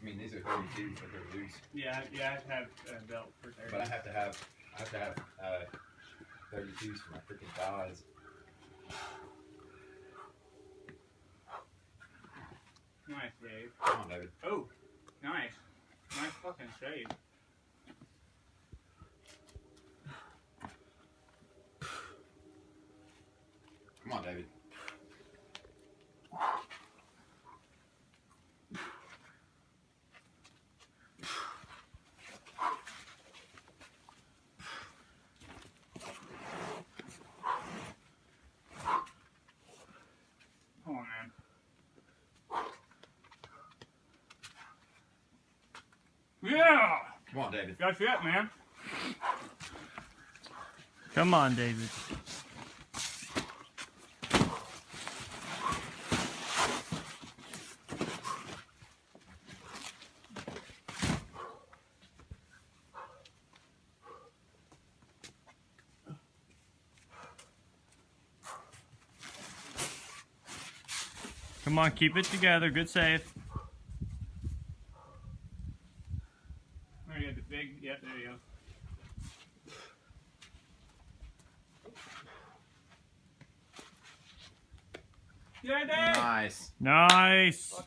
mean, these are 32s, but they're loose. Yeah, I have to have a belt for 30. But I have to have 32s for my freaking thighs. Nice, Dave. Come on, David. Oh, nice. Nice fucking shave. Come on, David. Come on, man. Yeah! Come on, David. That's it, man. Come on, David. Come on, keep it together. Good save. There you go, the big, yep, there you go. Yeah, Dave! Nice. Nice.